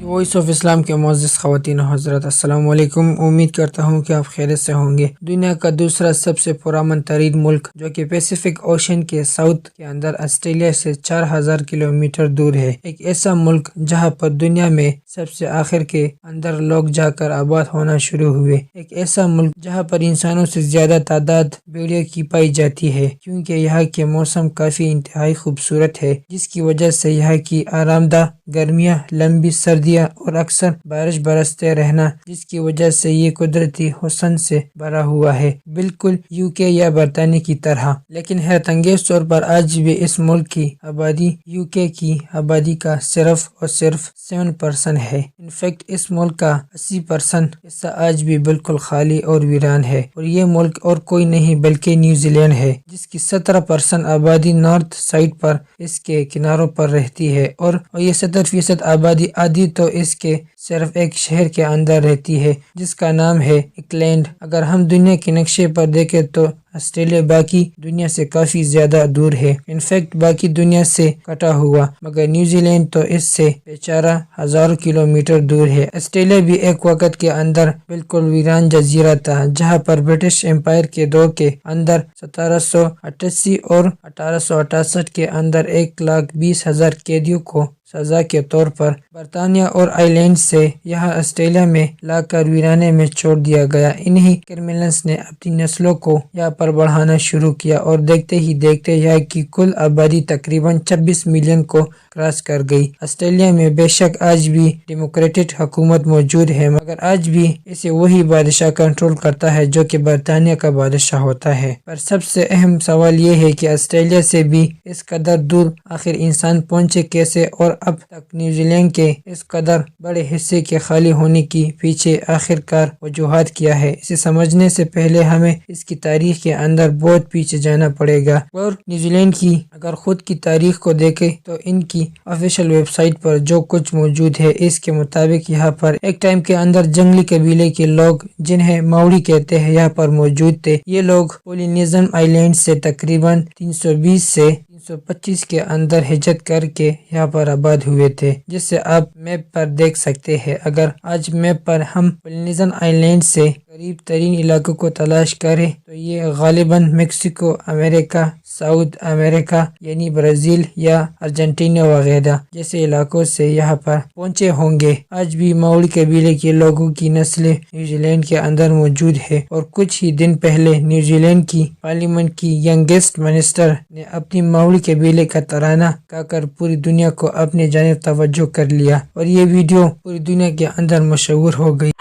Voice of اسلام کے معزز خواتین و حضرات، السلام علیکم۔ امید کرتا ہوں کہ آپ خیریت سے ہوں گے۔ دنیا کا دوسرا سب سے پرامن ترین ملک جو کہ پیسیفک اوشن کے ساؤتھ کے اندر آسٹریلیا سے 4000 کلومیٹر دور ہے، ایک ایسا ملک جہاں پر دنیا میں سب سے آخر کے اندر لوگ جا کر آباد ہونا شروع ہوئے، ایک ایسا ملک جہاں پر انسانوں سے زیادہ تعداد بھیڑیوں کی پائی جاتی ہے، کیونکہ یہاں کے موسم کافی انتہائی خوبصورت ہے، جس کی وجہ سے یہاں کی آرام دہ گرمیاں، لمبی سردیاں اور اکثر بارش برستے رہنا، جس کی وجہ سے یہ قدرتی حسن سے بھرا ہوا ہے، بالکل یو کے یا برطانیہ کی طرح۔ لیکن حیرت انگیز طور پر آج بھی اس ملک کی آبادی یو کے کی آبادی کا صرف اور صرف 7% ہے۔ انفیکٹ اس ملک کا 80% حصہ آج بھی بالکل خالی اور ویران ہے، اور یہ ملک اور کوئی نہیں بلکہ نیوزی لینڈ ہے، جس کی 17% آبادی نارتھ سائڈ پر اس کے کناروں پر رہتی ہے، اور یہ 70% آبادی آدھی تو اس کے صرف ایک شہر کے اندر رہتی ہے جس کا نام ہے آکلینڈ۔ اگر ہم دنیا کے نقشے پر دیکھیں تو آسٹریلیا باقی دنیا سے کافی زیادہ دور ہے، انفیکٹ باقی دنیا سے کٹا ہوا، مگر نیوزی لینڈ تو اس سے بیچارہ ہزاروں کلومیٹر دور ہے۔ آسٹریلیا بھی ایک وقت کے اندر بالکل ویران جزیرہ تھا، جہاں پر برٹش امپائر کے دور کے اندر 1788 اور 1868 کے اندر 1,20,000 قیدیوں کو سزا کے طور پر برطانیہ اور آئی لینڈ سے یہاں آسٹریلیا میں لا کر ویرانے میں چھوڑ دیا گیا۔ انہی کرمنلز نے اپنی نسلوں کو یہاں پر بڑھانا شروع کیا، اور دیکھتے ہی دیکھتے یہاں کی کل آبادی تقریباً 26 ملین کو کراس کر گئی۔ آسٹریلیا میں بے شک آج بھی ڈیموکریٹک حکومت موجود ہے، مگر آج بھی اسے وہی بادشاہ کنٹرول کرتا ہے جو کہ برطانیہ کا بادشاہ ہوتا ہے۔ پر سب سے اہم سوال یہ ہے کہ آسٹریلیا سے بھی اس قدر دور آخر انسان پہنچے کیسے، اور اب تک نیوزی لینڈ کے اس قدر بڑے حصے کے خالی ہونے کی پیچھے آخر کار وجوہات کیا ہے۔ اسے سمجھنے سے پہلے ہمیں اس کی تاریخ کے اندر بہت پیچھے جانا پڑے گا، اور نیوزی لینڈ کی اگر خود کی تاریخ کو دیکھیں تو ان کی آفیشیل ویب سائٹ پر جو کچھ موجود ہے اس کے مطابق یہاں پر ایک ٹائم کے اندر جنگلی قبیلے کے لوگ جنہیں ماؤری کہتے ہیں یہاں پر موجود تھے۔ یہ لوگ پولینیزیم آئی لینڈ سے تقریباً 320 سے 325 کے اندر ہجرت کر کے یہاں پر آباد ہوئے تھے، جس سے آپ میپ پر دیکھ سکتے ہیں۔ اگر آج میپ پر ہم پولینیزیم آئی لینڈ سے قریب ترین علاقوں کو تلاش کریں تو یہ غالباً میکسیکو، امریکہ، ساؤتھ امریکہ یعنی برازیل یا ارجنٹینا وغیرہ جیسے علاقوں سے یہاں پر پہنچے ہوں گے۔ آج بھی ماؤری قبیلے کے لوگوں کی نسلیں نیوزی لینڈ کے اندر موجود ہے، اور کچھ ہی دن پہلے نیوزی لینڈ کی پارلیمنٹ کی ینگسٹ منسٹر نے اپنی ماؤری قبیلے کا ترانہ گا کر پوری دنیا کو اپنے جانب توجہ کر لیا، اور یہ ویڈیو پوری دنیا کے اندر مشہور ہو گئی۔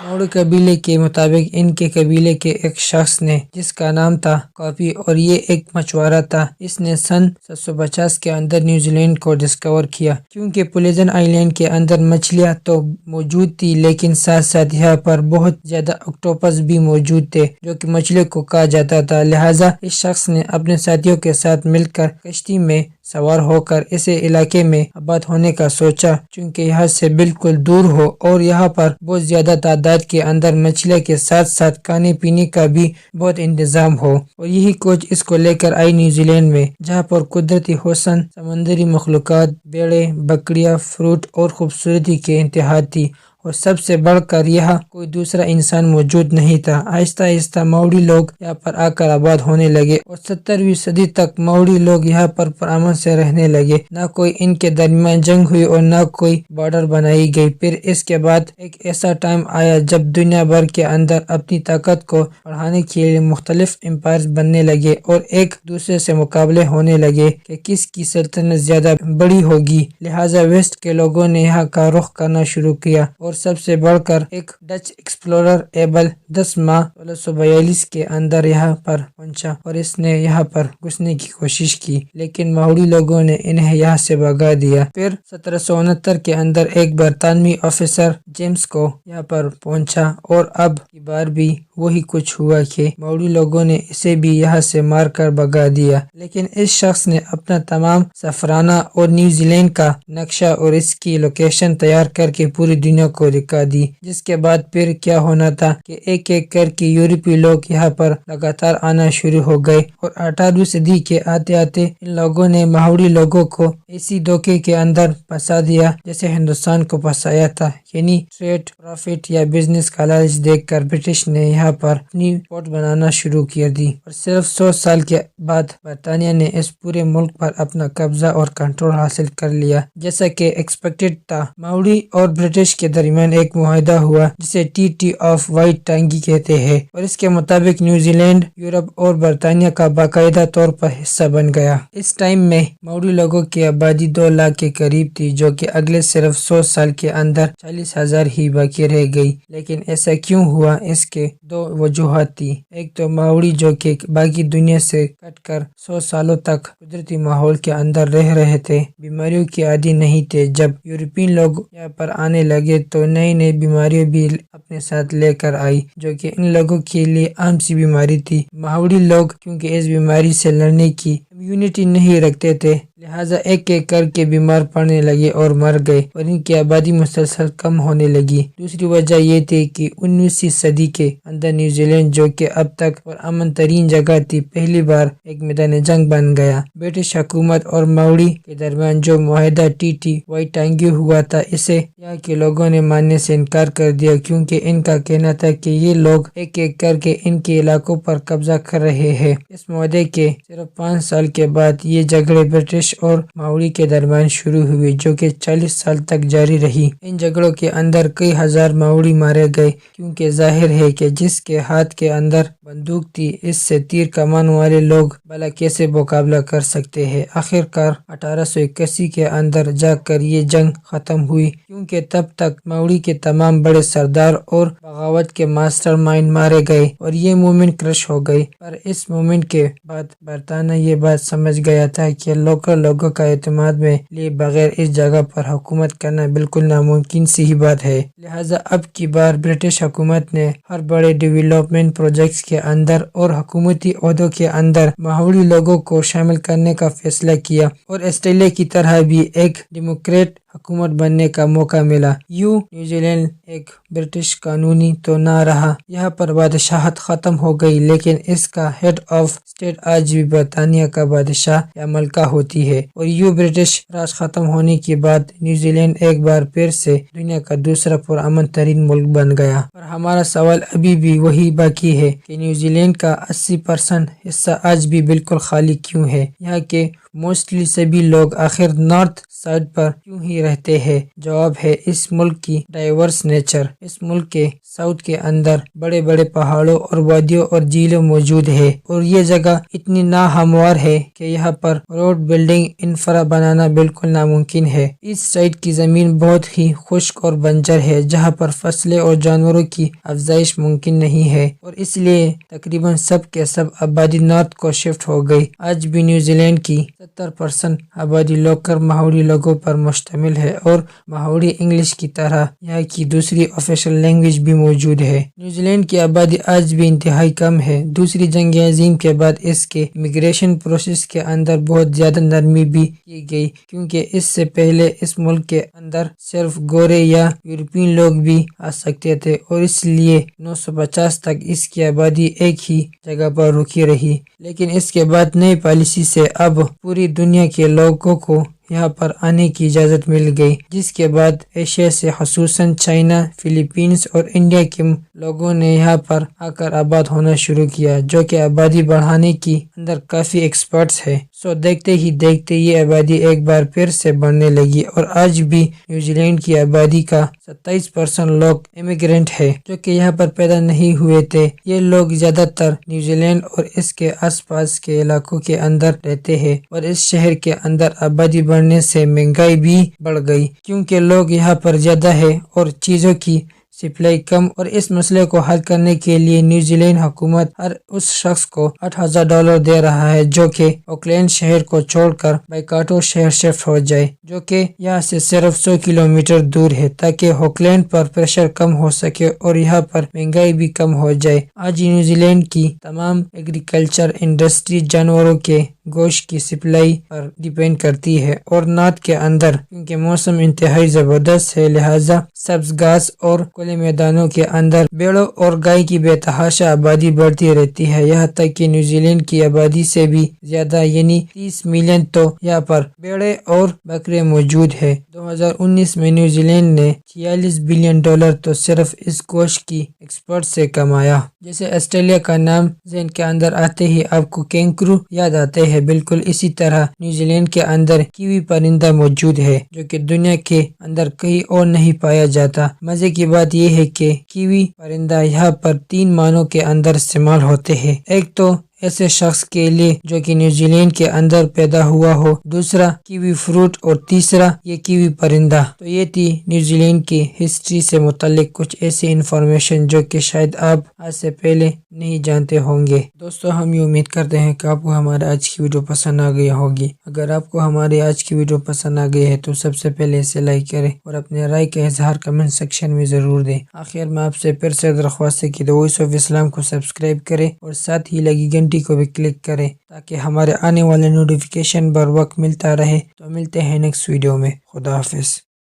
ماؤری قبیلے کے مطابق ان کے قبیلے کے ایک شخص نے جس کا نام تھا کاپی، اور یہ ایک مچھوارا تھا، اس نے سن 750 کے اندر نیوزی لینڈ کو ڈسکور کیا۔ کیونکہ پولینیزیم آئی لینڈ کے اندر مچھلیاں تو موجود تھی، لیکن ساتھ ساتھ یہاں پر بہت زیادہ آکٹوپس بھی موجود تھے جو کہ مچھلیوں کو کہا جاتا تھا، لہٰذا اس شخص نے اپنے ساتھیوں کے ساتھ مل کر کشتی میں سوار ہو کر اسے علاقے میں آباد ہونے کا سوچا، چونکہ یہاں سے بالکل دور ہو اور یہاں پر بہت زیادہ تعداد کے اندر مچھلیاں کے ساتھ ساتھ کھانے پینے کا بھی بہت انتظام ہو، اور یہی کوچ اس کو لے کر آئی نیوزی لینڈ میں، جہاں پر قدرتی حسن، سمندری مخلوقات، بھیڑیں، بکریاں، فروٹ اور خوبصورتی کے انتہا تھی، اور سب سے بڑھ کر یہاں کوئی دوسرا انسان موجود نہیں تھا۔ آہستہ آہستہ ماؤری لوگ یہاں پر آ کر آباد ہونے لگے، اور 17ویں صدی تک ماؤری لوگ یہاں پر پرامن سے رہنے لگے، نہ کوئی ان کے درمیان جنگ ہوئی اور نہ کوئی بارڈر بنائی گئی۔ پھر اس کے بعد ایک ایسا ٹائم آیا جب دنیا بھر کے اندر اپنی طاقت کو بڑھانے کے لیے مختلف امپائرز بننے لگے، اور ایک دوسرے سے مقابلے ہونے لگے کہ کس کی سلطنت زیادہ بڑی ہوگی، لہٰذا ویسٹ کے لوگوں نے یہاں کا رخ کرنا شروع کیا، اور سب سے بڑھ کر ایک ڈچ ایکسپلورر ایبل 10 ماہ 1642 کے اندر یہاں پر پہنچا، اور اس نے یہاں پر گھسنے کی کوشش کی، لیکن ماؤری لوگوں نے انہیں یہاں سے بھگا دیا۔ پھر 1769 کے اندر ایک برطانوی آفیسر جیمز کو یہاں پر پہنچا، اور اب کی بار بھی وہی کچھ ہوا کہ ماؤری لوگوں نے اسے بھی یہاں سے مار کر بھگا دیا، لیکن اس شخص نے اپنا تمام سفرانہ اور نیوزی لینڈ کا نقشہ اور اس کی لوکیشن تیار کر کے پوری دنیا کو کو دکھا دی، جس کے بعد پھر کیا ہونا تھا کہ ایک ایک کر کے یورپی لوگ یہاں پر لگاتار آنا شروع ہو گئے، اور 18ویں صدی کے آتے آتے ان لوگوں نے ماؤری لوگوں کو اسی دھوکے کے اندر پھنسا دیا جیسے ہندوستان کو پھنسایا تھا، یعنی ٹریڈ، پروفٹ یا بزنس کا لالچ دیکھ کر برٹش نے یہاں پر اپنی پورٹ بنانا شروع کر دی، اور صرف 100 سال کے بعد برطانیہ نے اس پورے ملک پر اپنا قبضہ اور کنٹرول حاصل کر لیا۔ جیسا کہ ایکسپیکٹڈ تھا، ماؤری اور برٹش کے درمیان ایک معاہدہ ہوا جسے ٹریٹی آف وائٹ ٹانگی کہتے ہیں، اور اس کے مطابق نیوزی لینڈ یورپ اور برطانیہ کا باقاعدہ طور پر حصہ بن گیا۔ اس ٹائم میں ماؤری لوگوں کی آبادی 2 لاکھ کے قریب تھی، جو کہ اگلے صرف 100 سال کے اندر 40,000 ہی باقی رہ گئی۔ لیکن ایسا کیوں ہوا؟ اس کے 2 وجوہات تھی۔ ایک تو ماؤری جو کہ باقی دنیا سے کٹ کر 100 سالوں تک قدرتی ماحول کے اندر رہ رہے تھے، بیماریوں کے عادی نہیں تھے۔ جب یورپین لوگ یہاں پر آنے لگے تو نئی نئی بیماریاں بھی اپنے ساتھ لے کر آئی، جو کہ ان لوگوں کے لیے عام سی بیماری تھی۔ ماؤری لوگ کیونکہ اس بیماری سے لڑنے کی امیونٹی نہیں رکھتے تھے، لہٰذا ایک ایک کر کے بیمار پڑنے لگے اور مر گئے، اور ان کی آبادی مسلسل کم ہونے لگی۔ دوسری وجہ یہ تھی کہ 19ویں صدی کے اندر نیوزی لینڈ، جو کہ اب تک پرامن ترین جگہ تھی، پہلی بار ایک میدان جنگ بن گیا۔ برٹش حکومت اور ماؤری کے درمیان جو معاہدہ ٹریٹی وائٹ ٹانگی ہوا تھا، اسے یہاں کے لوگوں نے ماننے سے انکار کر دیا، کیونکہ ان کا کہنا تھا کہ یہ لوگ ایک ایک کر کے ان کے علاقوں پر قبضہ کر رہے ہیں۔ اس معاہدے کے صرف 5 سال کے بعد یہ جھگڑے برٹش اور ماؤری کے درمیان شروع ہوئی، جو کہ 40 سال تک جاری رہی۔ ان جھگڑوں کے اندر کئی ہزار ماؤری مارے گئے، کیونکہ ظاہر ہے کہ جس کے ہاتھ کے اندر بندوق تھی، اس سے تیر کمان والے لوگ بھلا کیسے مقابلہ کر سکتے ہیں۔ آخر کار 1881 کے اندر جا کر یہ جنگ ختم ہوئی، کیونکہ تب تک ماؤری کے تمام بڑے سردار اور بغاوت کے ماسٹر مائنڈ مارے گئے اور یہ موومنٹ کرش ہو گئی۔ پر اس موومنٹ کے بعد برطانیہ یہ بات سمجھ گیا تھا کہ لوکل لوگوں کا اعتماد میں لیے بغیر اس جگہ پر حکومت کرنا بالکل ناممکن سی ہی بات ہے، لہٰذا اب کی بار برٹش حکومت نے ہر بڑے ڈیولپمنٹ پروجیکٹس کے اندر اور حکومتی عہدوں کے اندر ماؤری لوگوں کو شامل کرنے کا فیصلہ کیا، اور آسٹریلیا کی طرح بھی ایک ڈیموکریٹ حکومت بننے کا موقع ملا۔ نیوزی لینڈ ایک برٹش قانونی تو نہ رہا، یہاں پر بادشاہت ختم ہو گئی، لیکن اس کا ہیڈ آف اسٹیٹ آج بھی برطانیہ کا بادشاہ یا ملکہ ہوتی ہے، اور برٹش راج ختم ہونے کے بعد نیوزی لینڈ ایک بار پھر سے دنیا کا دوسرا پرامن ترین ملک بن گیا۔ اور ہمارا سوال ابھی بھی وہی باقی ہے کہ نیوزی لینڈ کا 80% حصہ آج بھی بالکل خالی کیوں ہے؟ یہاں کے موسٹلی سبھی لوگ آخر نارتھ سائڈ پر کیوں ہی رہتے ہیں؟ جواب ہے اس ملک کی ڈائیورس نیچر۔ اس ملک کے ساؤتھ کے اندر بڑے بڑے پہاڑوں اور وادیوں اور جھیلیں موجود ہے، اور یہ جگہ اتنی ناہموار ہے کہ یہاں پر روڈ، بلڈنگ، انفرا بنانا بالکل ناممکن ہے۔ اس سائڈ کی زمین بہت ہی خشک اور بنجر ہے، جہاں پر فصلیں اور جانوروں کی افزائش ممکن نہیں ہے، اور اس لیے تقریباً سب کے سب آبادی نارتھ کو شفٹ ہو گئی۔ آج بھی نیوزی لینڈ کی 70% آبادی لوکل ماؤری لوگوں پر مشتمل ہے، اور ماؤری انگلش کی طرح یہاں کی دوسری آفیشل لینگویج بھی موجود ہے۔ نیوزی لینڈ کی آبادی آج بھی انتہائی کم ہے۔ دوسری جنگ عظیم کے بعد اس کے امیگریشن پروسیس کے اندر بہت زیادہ نرمی بھی کی گئی، کیونکہ اس سے پہلے اس ملک کے اندر صرف گورے یا یورپین لوگ بھی آ سکتے تھے، اور اس لیے 1950 تک اس کی آبادی ایک ہی جگہ پر رکی رہی۔ لیکن اس کے بعد نئی پالیسی سے اب پوری دنیا کے لوگوں کو یہاں پر آنے کی اجازت مل گئی، جس کے بعد ایشیا سے خصوصاً چائنا، فلپینز اور انڈیا کے لوگوں نے یہاں پر آ کر آباد ہونا شروع کیا، جو کہ آبادی بڑھانے کی اندر کافی ایکسپرٹس ہے۔ دیکھتے ہی دیکھتے یہ آبادی ایک بار پھر سے بڑھنے لگی، اور آج بھی نیوزی لینڈ کی آبادی کا 27% لوگ امیگرینٹ ہے، جو کہ یہاں پر پیدا نہیں ہوئے تھے۔ یہ لوگ زیادہ تر نیوزی لینڈ اور اس کے آس پاس کے علاقوں کے اندر رہتے ہیں، اور اس شہر کے اندر آبادی بڑھنے سے مہنگائی بھی بڑھ گئی، کیونکہ لوگ یہاں پر زیادہ ہے اور چیزوں کی سپلائی کم، اور اس مسئلے کو حل کرنے کے لیے نیوزی لینڈ حکومت ہر اس شخص کو $8,000 دے رہا ہے جو کہ آکلینڈ شہر کو چھوڑ کر وائکاٹو شہر شفٹ ہو جائے، جو کہ یہاں سے صرف 100 کلومیٹر دور ہے، تاکہ آکلینڈ پر پریشر کم ہو سکے اور یہاں پر مہنگائی بھی کم ہو جائے۔ آج نیوزی لینڈ کی تمام ایگریکلچر انڈسٹری جانوروں کے گوشت کی سپلائی پر ڈیپینڈ کرتی ہے، اور نارتھ کے اندر کیونکہ موسم انتہائی زبردست ہے، لہٰذا سبز گھاس اور کھلے میدانوں کے اندر بھیڑوں اور گائے کی بے تحاشا آبادی بڑھتی رہتی ہے، یہاں تک کہ نیوزی لینڈ کی آبادی سے بھی زیادہ یعنی 30 ملین تو یہاں پر بھیڑیں اور بکرے موجود ہے۔ 2019 میں نیوزی لینڈ نے $46 بلین تو صرف اس گوشت کی ایکسپورٹ سے کمایا۔ جیسے آسٹریلیا کا نام ذہن کے اندر آتے ہی آپ کو کینگرو یاد آتے ہیں، بالکل اسی طرح نیوزی لینڈ کے اندر کیوی پرندہ موجود ہے جو کہ دنیا کے اندر کہیں اور نہیں پایا جاتا۔ مزے کی بات یہ ہے کہ کیوی پرندہ یہاں پر 3 معنوں کے اندر استعمال ہوتے ہیں، ایک تو ایسے شخص کے لیے جو کہ نیوزی لینڈ کے اندر پیدا ہوا ہو، دوسرا کیوی فروٹ، اور تیسرا یہ کیوی پرندہ۔ تو یہ تھی نیوزی لینڈ کی ہسٹری سے متعلق کچھ ایسی انفارمیشن جو کہ شاید آپ آج سے پہلے نہیں جانتے ہوں گے۔ دوستو ہم یہ امید کرتے ہیں کہ آپ کو ہمارے آج کی ویڈیو پسند آ گئی ہوگی۔ اگر آپ کو ہماری آج کی ویڈیو پسند آ گئی ہے تو سب سے پہلے اسے لائک کریں اور اپنے رائے کا اظہار کمنٹ سیکشن میں ضرور دیں۔ آخر میں آپ سے پھر سے درخواست ہے کہ دی وائس آف اسلام کو سبسکرائب کریں اور ساتھ ہی لگی گھنٹی کو بھی کلک کریں تاکہ ہمارے آنے والے نوٹیفیکیشن بر وقت ملتا رہے۔ تو ملتے ہیں نیکسٹ ویڈیو میں۔ خدا حافظ۔